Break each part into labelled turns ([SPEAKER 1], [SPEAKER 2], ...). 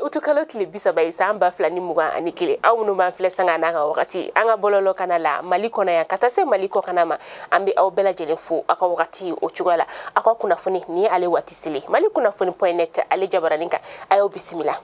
[SPEAKER 1] utukalo kile bisa bai samba flani muga anikile au no man fle sanga na wakati anga bololo kana la malikona ya katase maliko kana ma ambi au bela jelenfu aka wakati ochugala aka kunafoni ni ale watisili Malikunafoni.net ale jabaraninka ayo bismillah.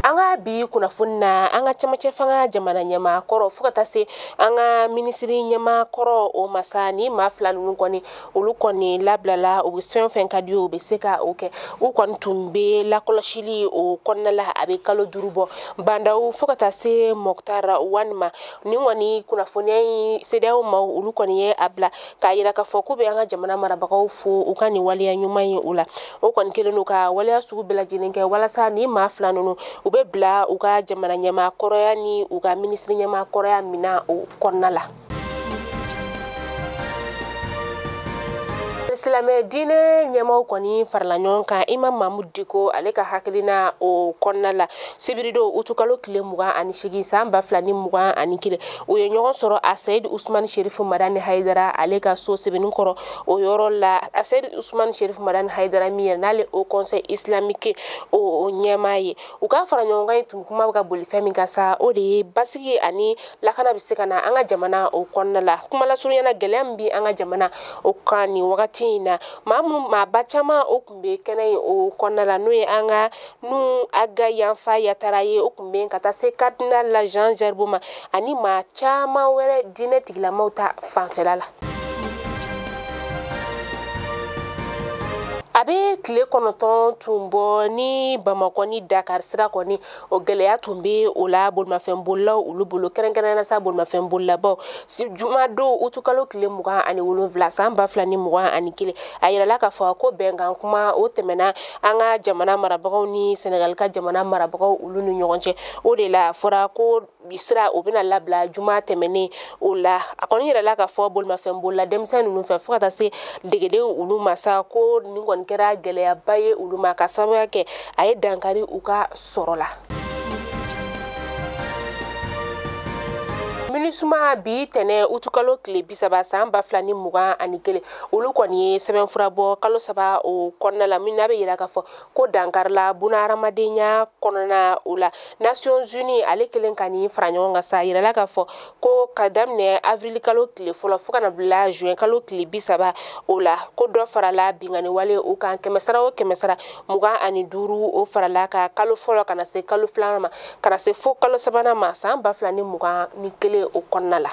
[SPEAKER 1] Anga bi kunafuna anga chamache fanga jamana nyama koro fukata se anga ministry nyama koro o masani mafla nukoni ulukoni lablala ubisen fenkadio beseka oke ukon tumbe la koloshili o konnala abe kalo durubo banda u fukata se moktara wanma ningoni kunafuni sedao ma ulukoni ye abla kayira ka fokube anga jamana marabaka fu ukani wali ya nyuma ula ukon kilenuka wali asugu bela jinenge wala sani mafla nunu ube bla uga jamana nyama koroya ni uga ministri nyama koroya mina o konnala Islamé dine nyama koni farlanyon ka imam mamudiko aleka hakilina o konnala sibirido utukalo kile muga ani shigi samba flani muga ani kile o yenyon soro Said Ousmane Cherif Madani Haidara aleka so sebenu koro o yoro la Said Ousmane Cherif Madani Haidara mier nale au conseil islamique o nyamaye uka farlanyon ga tumkuma ga bolifemi gasa o de basigi ani lakana bisekana anga jamana o konnala kuma la suryana gelembi anga jamana o kani wakati na mamu mabachama okumbe kenai o konnala noye anga nu aga yanfa yataraye okumbe kata se cardinal la Jean Gerbuma ani ma chama were dine tigla mauta fanfelala abe kile konoton tumbo ni Bamako ni Dakar sira koni o geleya tumbe o la bolma fembola ulu bolo kerenkere na sa bolma fembola bo si juma do utukalo kile muga ani wolo vla samba flani muga ani kile ayira la ka fa ko benga kuma o temena anga jamana marabagaw ni Senegal ka jamana marabagaw ulu ni nyonje o de la fora ko bisira o bina labla juma temene o la akoni yira la ka fa bolma fembola demsen nu fe fota se degede ulu masa ko ningon kera geleya baye uluma kasabu yake aye dankari uka sorola Minisuma bi tene utukalo kile bisaba samba flani muga anikele ulukoni seben furabo kalo saba o konnala minabe yira kafo ko dankarla bunara madenya konona ula Nations Unies ale kelenkani franyonga sa yira la kafo ko kadamne avril kalo kile folo fukana bla juin kalo kile bisaba ula ko do farala bingani wale o kan kemesara muga ani duru o farala ka kalo folo kana se kalo flama kana se fo kalo sabana ma samba flani muga nikele o konnala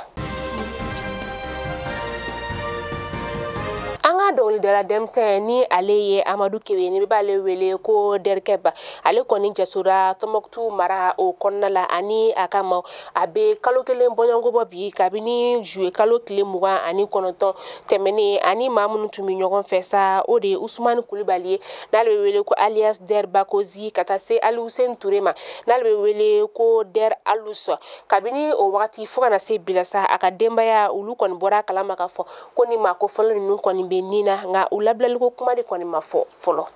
[SPEAKER 1] anga dongli de la demse ni aleye Amadou Kewe ni bale wele ko derkeba ale koni jasura tomoktu mara o konnala ani akama abe kalokele mbonyango bobi kabini jouer kalokele muga ani konoto temene ani mamunu tumi nyogon fesa ode Ousmane Coulibaly nalbe wele ko alias Der Bakozi katase Ali Hussein Tourema nalbe wele ko Der Aluso kabini o wakati fukana se bilasa akademba ya ulu kon bora kalama kafo koni mako folo ni koni nina nga ulabla liko kuma de koni mafo folo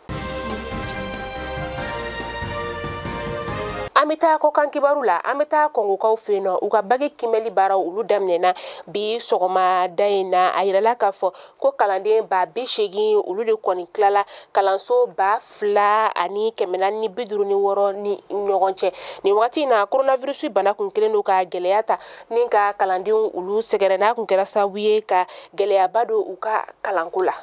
[SPEAKER 1] amita ko kan kibarula amita kongo kaw feno uga bagi kimeli bara ulu damnena bi sogoma daina ayirala kafo ko kalande ba bishegi ulu de koni klala kalanso ba fla ani kemelani biduru ni woro ni nyogonche ni wakati na coronavirus bana kun keleno ka geleyata ninka kalande ulu segerena kun kera sawiye ka geleya bado uka kalankula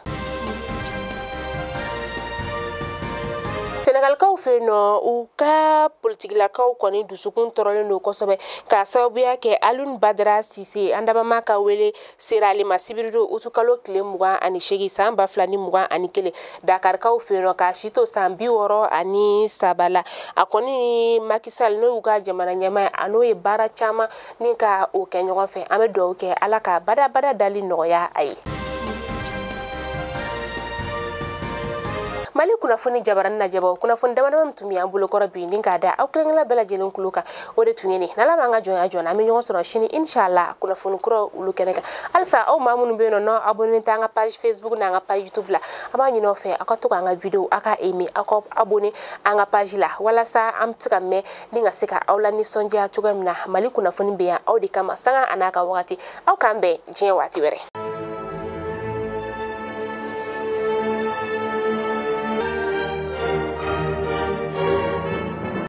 [SPEAKER 1] Senegal kaw feno uka politique la kaw koni dusukun torole no kosobe ka sababu yake Alun Badara Sise andaba maka wele serali masibirido utukalo kile muga ani shegi samba flani muga ani kele Dakar kaw feno ka shito sambi woro ani sabala akoni makisal no uga jamana nyama ano e bara chama nika o kenyo fe amedo ke alaka bada dali noya ai Malikunafoni jabaran na jabo kunafoni dama mtumi ambulo kora binding kada au klengla bela jelon kuluka ode tunyeni nala manga jona mi nyon soro shini inshallah kunafoni kuro ulukeneka alsa au mamunu beno no abonne tanga page Facebook na nga page YouTube la aba nyino fe akatoka nga video aka emi akop abonne anga page la wala sa amtuka me ninga seka aula ni sonja tugamna Malikunafoni beya au de kama sanga anaka wakati au kambe jien wati were